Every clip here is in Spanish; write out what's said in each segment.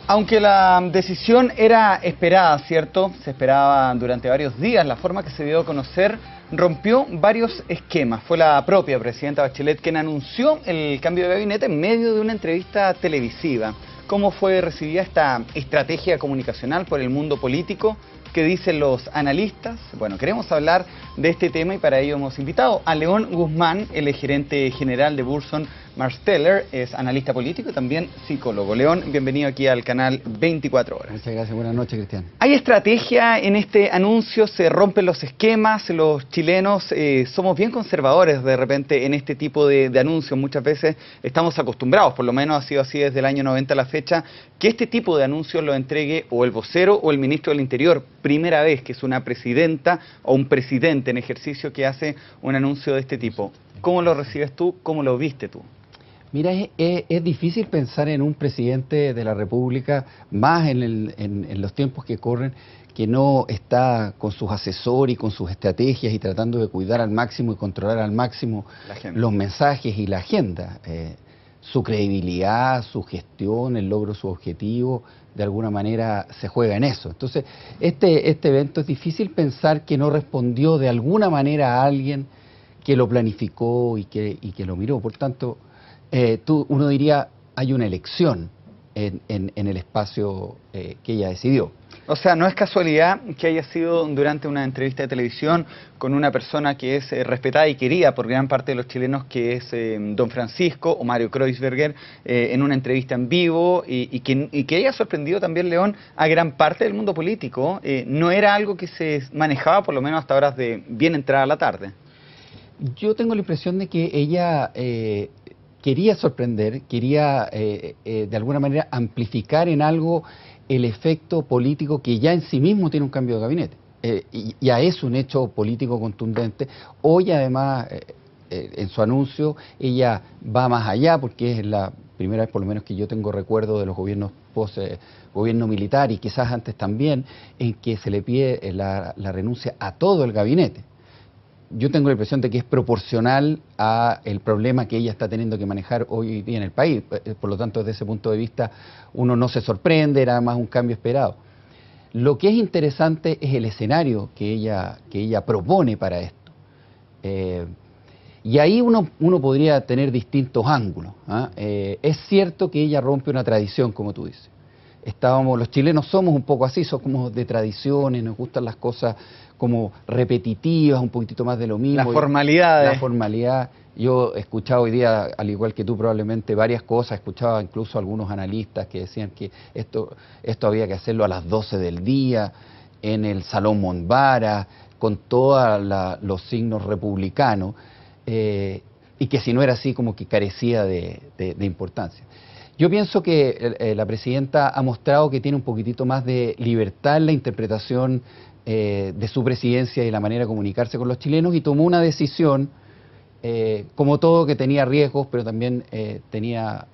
Aunque la decisión era esperada, ¿cierto? Se esperaba durante varios días. La forma que se dio a conocer rompió varios esquemas. Fue la propia presidenta Bachelet quien anunció el cambio de gabinete en medio de una entrevista televisiva. ¿Cómo fue recibida esta estrategia comunicacional por el mundo político? ¿Qué dicen los analistas? Bueno, queremos hablar de este tema y para ello hemos invitado a León Guzmán, el gerente general de Burson Marsteller, es analista político y también psicólogo. León, bienvenido aquí al canal 24 Horas. Muchas gracias, buenas noches, Cristian. ¿Hay estrategia en este anuncio? ¿Se rompen los esquemas? Los chilenos somos bien conservadores de repente en este tipo de anuncios. Muchas veces estamos acostumbrados, por lo menos ha sido así desde el año 90 a la fecha, que este tipo de anuncios lo entregue o el vocero o el ministro del Interior. Primera vez que es una presidenta o un presidente en ejercicio que hace un anuncio de este tipo. ¿Cómo lo recibes tú? ¿Cómo lo viste tú? Mira, es difícil pensar en un presidente de la República, más en los tiempos que corren, que no está con sus asesores y con sus estrategias y tratando de cuidar al máximo y controlar al máximo los mensajes y la agenda. Su credibilidad, su gestión, el logro de su objetivo, de alguna manera se juega en eso. Entonces, este evento es difícil pensar que no respondió de alguna manera a alguien que lo planificó y que lo miró. Por tanto, uno diría, hay una elección en el espacio que ella decidió. O sea, no es casualidad que haya sido durante una entrevista de televisión con una persona que es respetada y querida por gran parte de los chilenos, que es don Francisco o Mario Kreuzberger, en una entrevista en vivo y que haya sorprendido también, León, a gran parte del mundo político. No era algo que se manejaba, por lo menos hasta horas de bien entrada la tarde. Yo tengo la impresión de que ella quería sorprender, quería de alguna manera amplificar en algo el efecto político que ya en sí mismo tiene un cambio de gabinete. Ya es un hecho político contundente. Hoy además, en su anuncio, ella va más allá porque es la primera vez por lo menos que yo tengo recuerdo de los gobiernos post-gobierno militar y quizás antes también, en que se le pide la renuncia a todo el gabinete. Yo tengo la impresión de que es proporcional a el problema que ella está teniendo que manejar hoy día en el país. Por lo tanto, desde ese punto de vista, uno no se sorprende, era más un cambio esperado. Lo que es interesante es el escenario que ella propone para esto. Y ahí uno podría tener distintos ángulos. Es cierto que ella rompe una tradición, como tú dices. Los chilenos somos un poco así, somos de tradiciones, nos gustan las cosas como repetitivas, un poquitito más de lo mismo. La formalidad. La formalidad. Yo he escuchado hoy día, al igual que tú probablemente, varias cosas. Escuchaba incluso algunos analistas que decían que esto había que hacerlo a las 12 del día, en el Salón Monbara, con todos los signos republicanos, y que si no era así, como que carecía de importancia. Yo pienso que la presidenta ha mostrado que tiene un poquitito más de libertad en la interpretación de su presidencia y la manera de comunicarse con los chilenos y tomó una decisión, como todo, que tenía riesgos, pero también tenía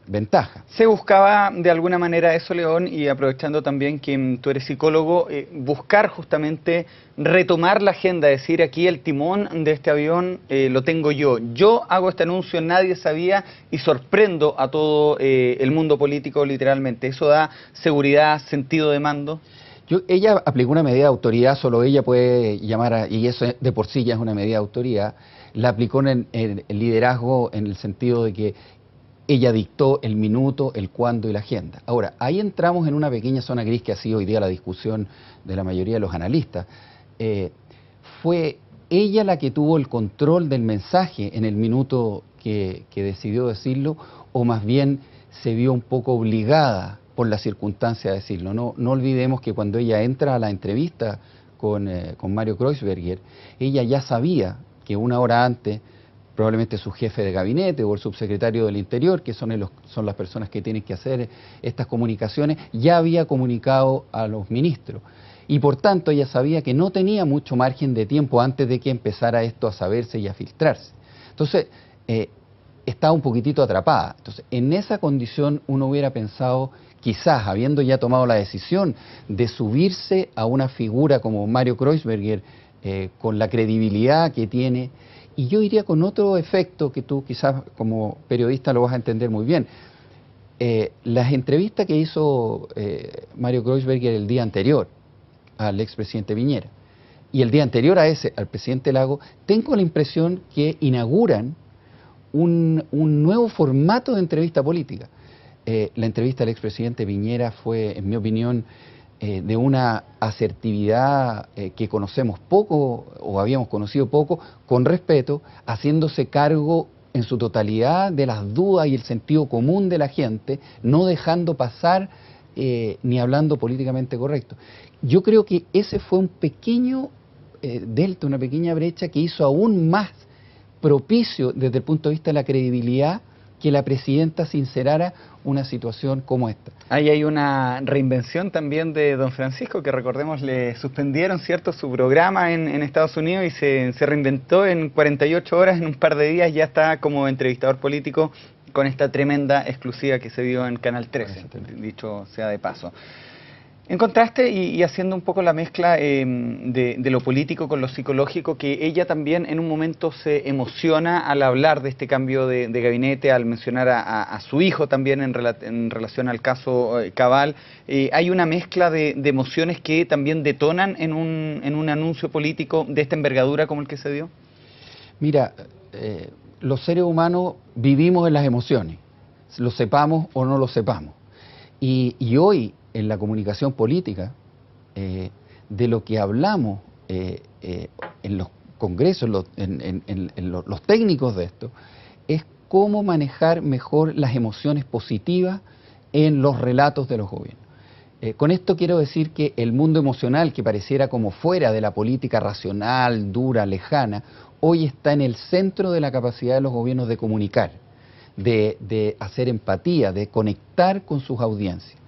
ventaja. Se buscaba de alguna manera eso, León, y aprovechando también que tú eres psicólogo, buscar justamente retomar la agenda, decir aquí el timón de este avión lo tengo yo. Yo hago este anuncio, nadie sabía y sorprendo a todo el mundo político literalmente. ¿Eso da seguridad, sentido de mando? Ella aplicó una medida de autoridad, solo ella puede llamar, y eso de por sí ya es una medida de autoridad. La aplicó en el liderazgo en el sentido de que ella dictó el minuto, el cuándo y la agenda. Ahora, ahí entramos en una pequeña zona gris que ha sido hoy día la discusión de la mayoría de los analistas. Fue ella la que tuvo el control del mensaje en el minuto que decidió decirlo, o más bien se vio un poco obligada por la circunstancia de decirlo. No olvidemos que cuando ella entra a la entrevista con Mario Kreuzberger, ella ya sabía que una hora antes probablemente su jefe de gabinete o el subsecretario del Interior, que son las personas que tienen que hacer estas comunicaciones, ya había comunicado a los ministros. Y por tanto ella sabía que no tenía mucho margen de tiempo antes de que empezara esto a saberse y a filtrarse. Entonces, estaba un poquitito atrapada. Entonces, en esa condición uno hubiera pensado, quizás habiendo ya tomado la decisión de subirse a una figura como Mario Kreuzberger, con la credibilidad que tiene, y yo iría con otro efecto que tú quizás como periodista lo vas a entender muy bien. las entrevistas que hizo Mario Kreuzberger el día anterior al expresidente Piñera y el día anterior a ese al presidente Lagos, tengo la impresión que inauguran un nuevo formato de entrevista política. La entrevista al expresidente Piñera fue, en mi opinión, de una asertividad que conocemos poco o habíamos conocido poco, con respeto, haciéndose cargo en su totalidad de las dudas y el sentido común de la gente, no dejando pasar ni hablando políticamente correcto. Yo creo que ese fue un pequeño delta, una pequeña brecha que hizo aún más propicio desde el punto de vista de la credibilidad que la presidenta sincerara una situación como esta. Ahí hay una reinvención también de don Francisco, que recordemos le suspendieron, ¿cierto?, su programa en Estados Unidos y se reinventó en 48 horas, en un par de días ya está como entrevistador político con esta tremenda exclusiva que se dio en Canal 13, dicho sea de paso. En contraste y haciendo un poco la mezcla de lo político con lo psicológico, que ella también en un momento se emociona al hablar de este cambio de gabinete, al mencionar a su hijo también en relación al caso Cabal, hay una mezcla de emociones que también detonan en un anuncio político de esta envergadura como el que se dio. Mira, los seres humanos vivimos en las emociones, lo sepamos o no lo sepamos. Y hoy, en la comunicación política, de lo que hablamos en los congresos, los técnicos de esto, es cómo manejar mejor las emociones positivas en los relatos de los gobiernos. Con esto quiero decir que el mundo emocional, que pareciera como fuera de la política racional, dura, lejana, hoy está en el centro de la capacidad de los gobiernos de comunicar, de hacer empatía, de conectar con sus audiencias.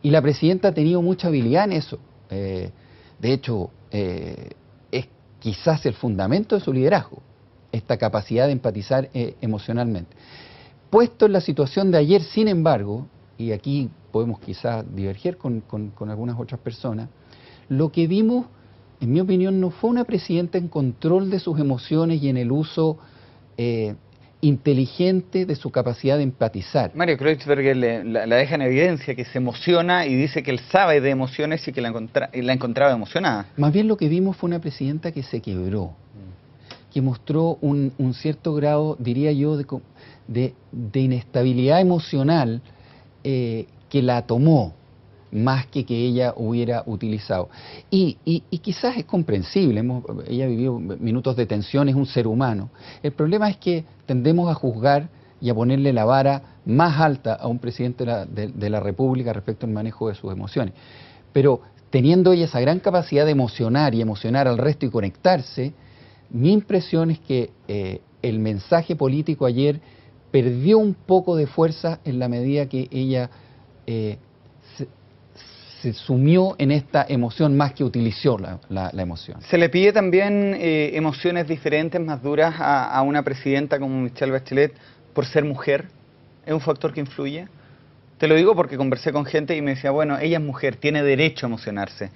Y la presidenta ha tenido mucha habilidad en eso. De hecho, es quizás el fundamento de su liderazgo, esta capacidad de empatizar emocionalmente. Puesto en la situación de ayer, sin embargo, y aquí podemos quizás diverger con algunas otras personas, lo que vimos, en mi opinión, no fue una presidenta en control de sus emociones y en el uso inteligente de su capacidad de empatizar. Mario Kreuzberger la deja en evidencia, que se emociona y dice que él sabe de emociones y que la encontraba emocionada. Más bien lo que vimos fue una presidenta que se quebró, que mostró un cierto grado, diría yo, de inestabilidad emocional que la tomó más que ella hubiera utilizado. Y quizás es comprensible, ella vivió minutos de tensión, es un ser humano. El problema es que tendemos a juzgar y a ponerle la vara más alta a un presidente de la República respecto al manejo de sus emociones. Pero teniendo ella esa gran capacidad de emocionar y emocionar al resto y conectarse, mi impresión es que el mensaje político ayer perdió un poco de fuerza en la medida que ella se sumió en esta emoción más que utilizó la emoción. ¿Se le pide también emociones diferentes, más duras a una presidenta como Michelle Bachelet por ser mujer? ¿Es un factor que influye? Te lo digo porque conversé con gente y me decía, bueno, ella es mujer, tiene derecho a emocionarse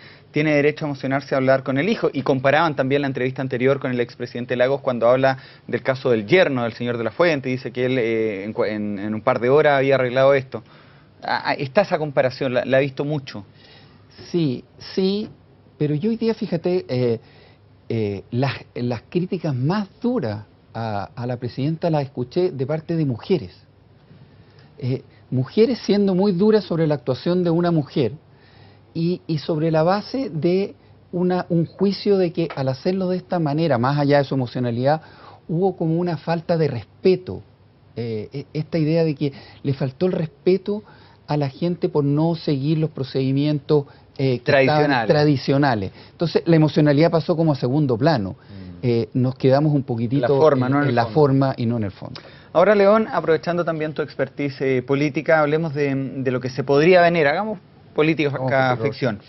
a hablar con el hijo. Y comparaban también la entrevista anterior con el expresidente Lagos cuando habla del caso del yerno del señor de la Fuente, dice que él en un par de horas había arreglado esto. Está esa comparación, la he visto mucho. Sí, pero yo hoy día, fíjate, las críticas más duras a la presidenta las escuché de parte de mujeres. Mujeres siendo muy duras sobre la actuación de una mujer y sobre la base de un juicio de que al hacerlo de esta manera, más allá de su emocionalidad, hubo como una falta de respeto. Esta idea de que le faltó el respeto a la gente por no seguir los procedimientos tradicionales. Entonces la emocionalidad pasó como a segundo plano. Nos quedamos un poquitito en la forma y no en el fondo. Ahora, León, aprovechando también tu expertise política, hablemos de lo que se podría venir. Hagamos política ficción.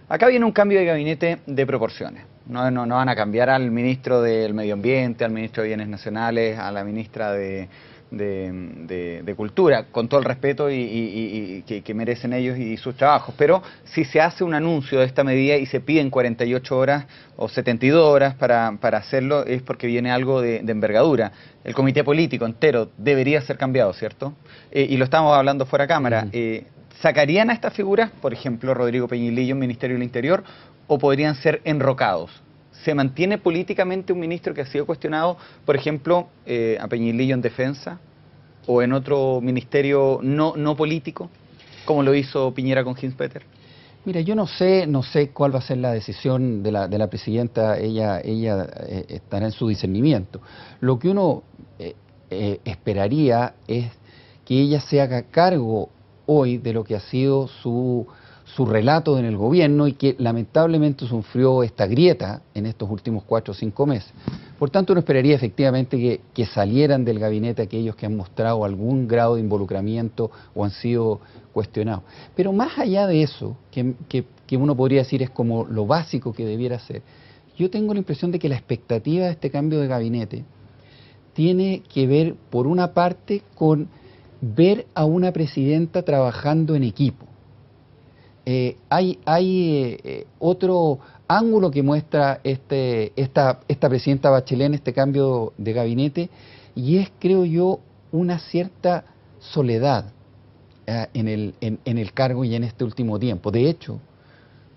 Acá viene un cambio de gabinete de proporciones. No van a cambiar al ministro del Medio Ambiente, al ministro de Bienes Nacionales, a la ministra de de cultura, con todo el respeto y que merecen ellos y sus trabajos. Pero si se hace un anuncio de esta medida y se piden 48 horas o 72 horas para hacerlo, es porque viene algo de envergadura. El comité político entero debería ser cambiado, ¿cierto? Y lo estamos hablando fuera de cámara. ¿Sacarían a estas figuras, por ejemplo, Rodrigo Peñilillo en Ministerio del Interior, o podrían ser enrocados? ¿Se mantiene políticamente un ministro que ha sido cuestionado, por ejemplo, a Peñilillo en defensa, o en otro ministerio no político, como lo hizo Piñera con Ginspeter? Mira, yo no sé cuál va a ser la decisión de la presidenta, ella estará en su discernimiento. Lo que uno esperaría es que ella se haga cargo hoy de lo que ha sido su relato en el gobierno y que lamentablemente sufrió esta grieta en estos últimos 4 o 5 meses. Por tanto, uno esperaría efectivamente que salieran del gabinete aquellos que han mostrado algún grado de involucramiento o han sido cuestionados. Pero más allá de eso, que uno podría decir es como lo básico que debiera ser, yo tengo la impresión de que la expectativa de este cambio de gabinete tiene que ver, por una parte, con ver a una presidenta trabajando en equipo. Hay otro ángulo que muestra esta presidenta Bachelet en este cambio de gabinete, y es, creo yo, una cierta soledad en el cargo y en este último tiempo. De hecho,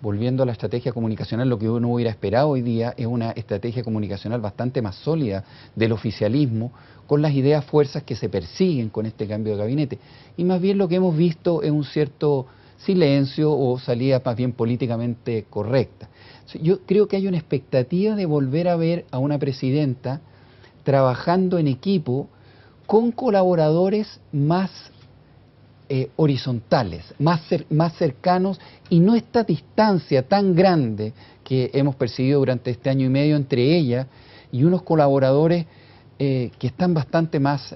volviendo a la estrategia comunicacional, lo que uno hubiera esperado hoy día es una estrategia comunicacional bastante más sólida del oficialismo, con las ideas fuerzas que se persiguen con este cambio de gabinete. Y más bien lo que hemos visto es un cierto silencio o salida más bien políticamente correcta. Yo creo que hay una expectativa de volver a ver a una presidenta trabajando en equipo con colaboradores más horizontales, más cercanos, y no esta distancia tan grande que hemos percibido durante este año y medio entre ella y unos colaboradores que están bastante más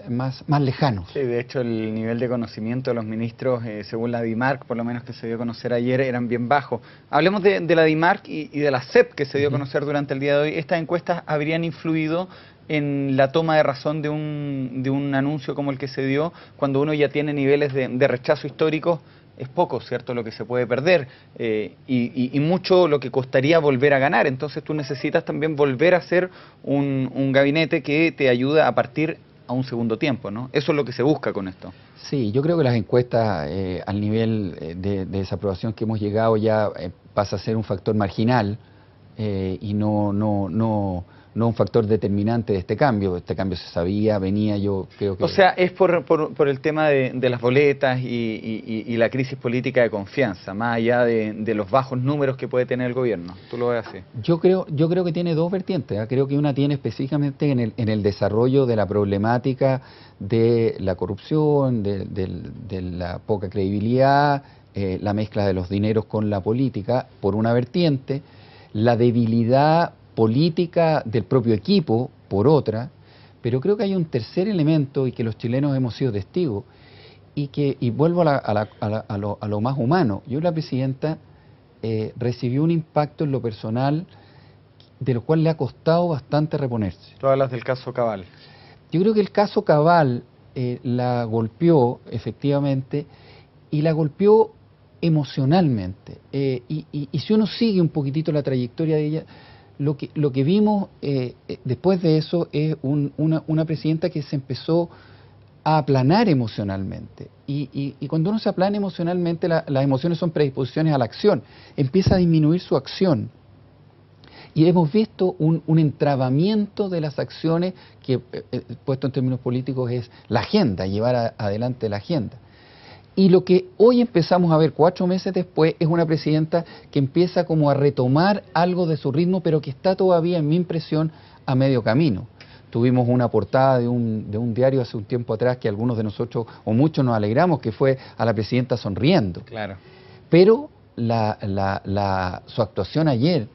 lejanos. Sí, de hecho el nivel de conocimiento de los ministros, según la DIMARC, por lo menos que se dio a conocer ayer, eran bien bajos. Hablemos de la DIMARC y de la CEP que se dio a conocer durante el día de hoy. ¿Estas encuestas habrían influido en la toma de razón de un anuncio como el que se dio, cuando uno ya tiene niveles de rechazo históricos? Es poco, ¿cierto?, lo que se puede perder y mucho lo que costaría volver a ganar. Entonces tú necesitas también volver a hacer un gabinete que te ayude a partir a un segundo tiempo, ¿no? Eso es lo que se busca con esto. Sí, yo creo que las encuestas al nivel de desaprobación que hemos llegado ya pasa a ser un factor marginal y no un factor determinante de este cambio. Este cambio se sabía, venía, yo creo que... O sea, es por el tema de las boletas y la crisis política de confianza, más allá de los bajos números que puede tener el gobierno. ¿Tú lo ves así? Yo creo que tiene dos vertientes, ¿eh? Creo que una tiene específicamente en el desarrollo de la problemática de la corrupción, de la poca credibilidad, la mezcla de los dineros con la política, por una vertiente, la debilidad política del propio equipo, por otra, pero creo que hay un tercer elemento y que los chilenos hemos sido testigos, y vuelvo a lo más humano. Yo, la presidenta, recibió un impacto en lo personal de lo cual le ha costado bastante reponerse. Tú hablas del caso Cabal. Yo creo que el caso Cabal la golpeó efectivamente, y la golpeó emocionalmente, y si uno sigue un poquitito la trayectoria de ella, lo que vimos después de eso es una presidenta que se empezó a aplanar emocionalmente, y cuando uno se aplana emocionalmente, las emociones son predisposiciones a la acción, empieza a disminuir su acción, y hemos visto un entrabamiento de las acciones que, puesto en términos políticos, es la agenda, llevar adelante la agenda. Y lo que hoy empezamos a ver 4 meses después es una presidenta que empieza como a retomar algo de su ritmo, pero que está todavía, en mi impresión, a medio camino. Tuvimos una portada de un diario hace un tiempo atrás que algunos de nosotros, o muchos, nos alegramos, que fue a la presidenta sonriendo. Claro. Pero su actuación ayer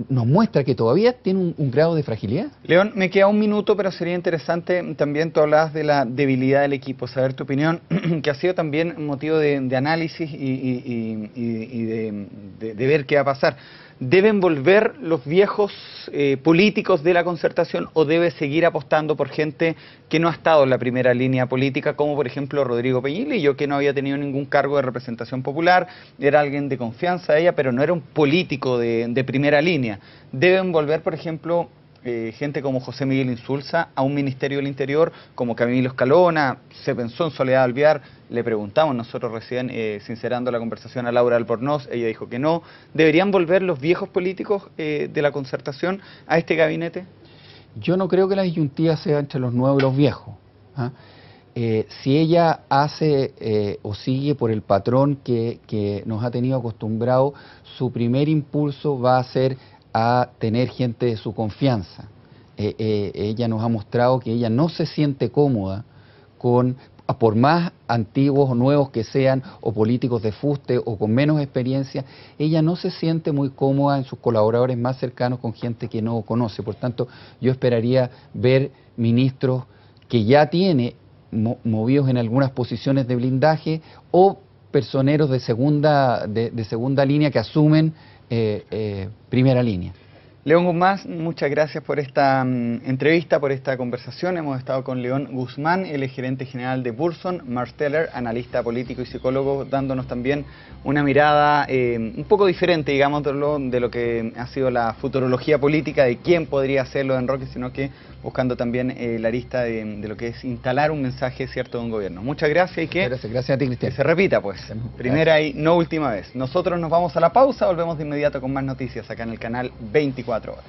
nos muestra que todavía tiene un grado de fragilidad. León, me queda un minuto, pero sería interesante también, tú hablabas de la debilidad del equipo, saber tu opinión, que ha sido también motivo de análisis y de ver qué va a pasar. ¿Deben volver los viejos políticos de la Concertación o debe seguir apostando por gente que no ha estado en la primera línea política, como por ejemplo Rodrigo Peñilillo, que no había tenido ningún cargo de representación popular, era alguien de confianza de ella, pero no era un político de primera línea? ¿Deben volver, por ejemplo, gente como José Miguel Insulza a un Ministerio del Interior, como Camilo Escalona? Se pensó en Soledad Alvear, le preguntamos nosotros recién, sincerando la conversación, a Laura Albornoz, ella dijo que no. ¿Deberían volver los viejos políticos de la Concertación a este gabinete? Yo no creo que la disyuntiva sea entre los nuevos y los viejos, ¿ah? Si ella hace o sigue por el patrón que nos ha tenido acostumbrado, su primer impulso va a ser a tener gente de su confianza. Ella nos ha mostrado que ella no se siente cómoda con, por más antiguos o nuevos que sean, o políticos de fuste o con menos experiencia, ella no se siente muy cómoda en sus colaboradores más cercanos con gente que no conoce. Por tanto, yo esperaría ver ministros que ya tiene movidos en algunas posiciones de blindaje o personeros de segunda línea que asumen primera línea. León Guzmán, muchas gracias por esta entrevista, por esta conversación. Hemos estado con León Guzmán, el gerente general de Burson Marsteller, analista político y psicólogo, dándonos también una mirada un poco diferente, digamos, de lo que ha sido la futurología política, de quién podría hacerlo en Roque, sino que buscando también la arista de lo que es instalar un mensaje cierto de un gobierno. Muchas gracias y Gracias a ti, Cristian. Que se repita, pues, primera y no última vez. Nosotros nos vamos a la pausa, volvemos de inmediato con más noticias acá en el canal 24 Horas.